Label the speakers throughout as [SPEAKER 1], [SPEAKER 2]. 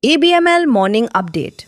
[SPEAKER 1] ABML Morning Update.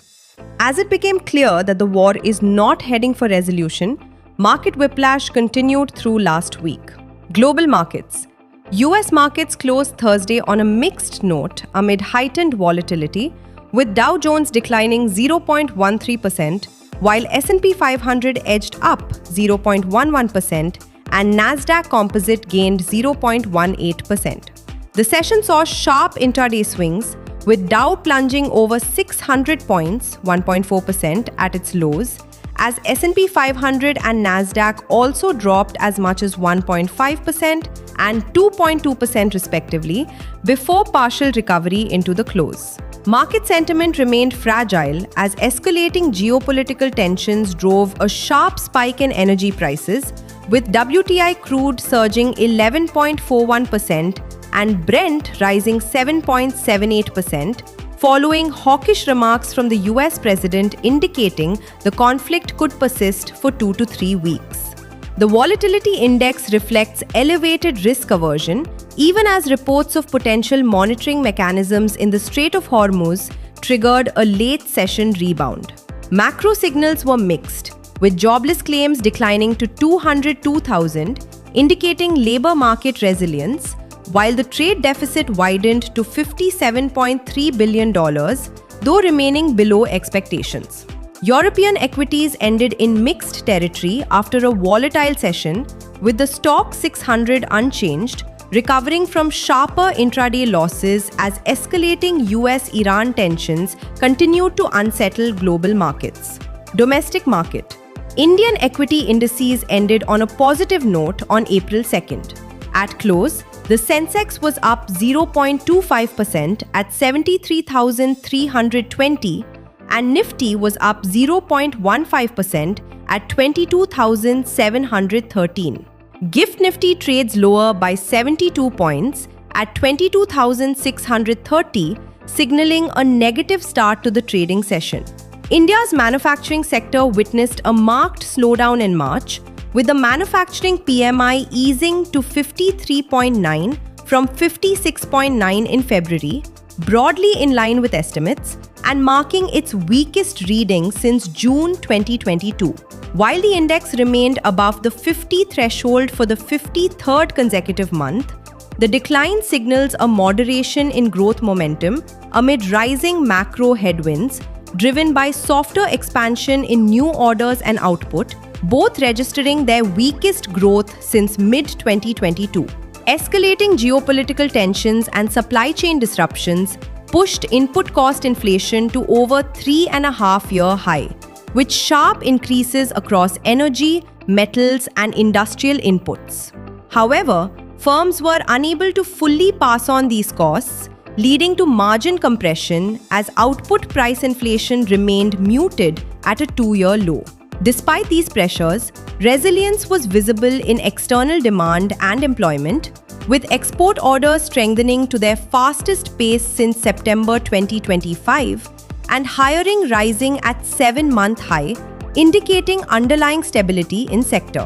[SPEAKER 1] As it became clear that the war is not heading for resolution, market whiplash continued through last week. Global markets. US markets closed Thursday on a mixed note amid heightened volatility, with Dow Jones declining 0.13%, while S&P 500 edged up 0.11% and Nasdaq Composite gained 0.18%. The session saw sharp intraday swings, with Dow plunging over 600 points, 1.4% at its lows, as S&P 500 and Nasdaq also dropped as much as 1.5% and 2.2% respectively, before partial recovery into the close. Market sentiment remained fragile as escalating geopolitical tensions drove a sharp spike in energy prices, with WTI crude surging 11.41% and Brent rising 7.78%, following hawkish remarks from the US president indicating the conflict could persist for 2 to 3 weeks. The volatility index reflects elevated risk aversion, even as reports of potential monitoring mechanisms in the Strait of Hormuz triggered a late session rebound. Macro signals were mixed, with jobless claims declining to 202,000, indicating labor market resilience, while the trade deficit widened to $57.3 billion, though remaining below expectations. European equities ended in mixed territory after a volatile session, with the Stoxx 600 unchanged, recovering from sharper intraday losses as escalating US-Iran tensions continued to unsettle global markets. Domestic market. Indian equity indices ended on a positive note on April 2nd. At close, the Sensex was up 0.25% at 73,320, and Nifty was up 0.15% at 22,713. GIFT Nifty trades lower by 72 points at 22,630, signaling a negative start to the trading session. India's manufacturing sector witnessed a marked slowdown in March, with the manufacturing PMI easing to 53.9 from 56.9 in February, broadly in line with estimates, and marking its weakest reading since June 2022. While the index remained above the 50 threshold for the 53rd consecutive month, the decline signals a moderation in growth momentum amid rising macro headwinds, driven by softer expansion in new orders and output, both registering their weakest growth since mid-2022. Escalating geopolitical tensions and supply chain disruptions pushed input cost inflation to over 3.5-year high, with sharp increases across energy, metals, and industrial inputs. However, firms were unable to fully pass on these costs, leading to margin compression as output price inflation remained muted at a 2-year low. Despite these pressures, resilience was visible in external demand and employment, with export orders strengthening to their fastest pace since September 2025 and hiring rising at 7-month high, indicating underlying stability in sector.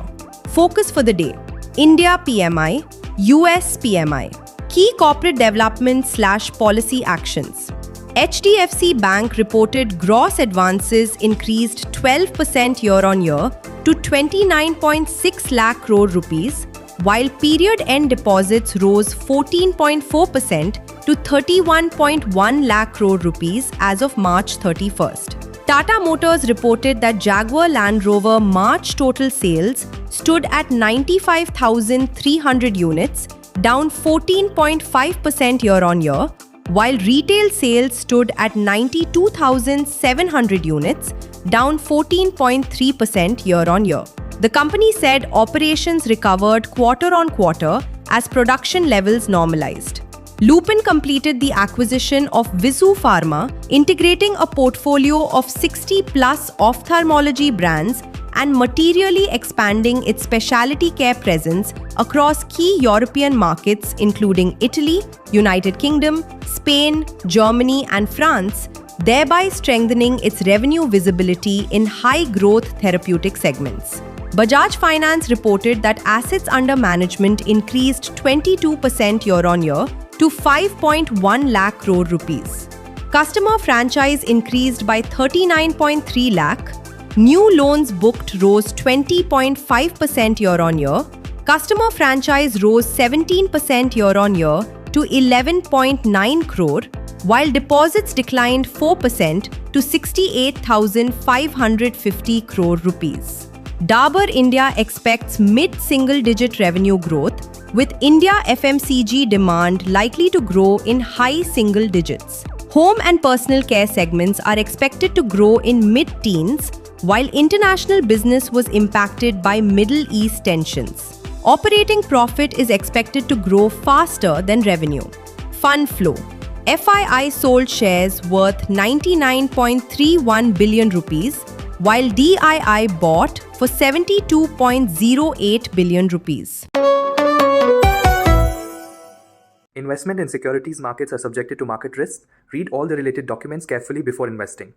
[SPEAKER 1] Focus for the day: India PMI, US PMI. Key corporate development/policy actions. HDFC Bank reported gross advances increased 12% year-on-year to 29.6 lakh crore rupees, while period-end deposits rose 14.4% to 31.1 lakh crore rupees as of March 31st. Tata Motors reported that Jaguar Land Rover March total sales stood at 95,300 units, down 14.5% year-on-year, while retail sales stood at 92,700 units, down 14.3% year-on-year. The company said operations recovered quarter-on-quarter as production levels normalized. Lupin completed the acquisition of Visu Pharma, integrating a portfolio of 60-plus ophthalmology brands and materially expanding its specialty care presence across key European markets including Italy, United Kingdom, Spain, Germany, and France, thereby strengthening its revenue visibility in high-growth therapeutic segments. Bajaj Finance reported that assets under management increased 22% year-on-year to 5.1 lakh crore rupees. Customer franchise increased by 39.3 lakh. New loans booked rose 20.5% year-on-year. Customer franchise rose 17% year-on-year to 11.9 crore, while deposits declined 4% to 68,550 crore rupees. Dabur India expects mid-single-digit revenue growth, with India FMCG demand likely to grow in high single digits. Home and personal care segments are expected to grow in mid-teens, while international business was impacted by Middle East tensions. Operating profit is expected to grow faster than revenue. Fund flow. FII sold shares worth 99.31 billion rupees, while DII bought for 72.08 billion rupees.
[SPEAKER 2] Investment in securities markets are subjected to market risks. Read all the related documents carefully before investing.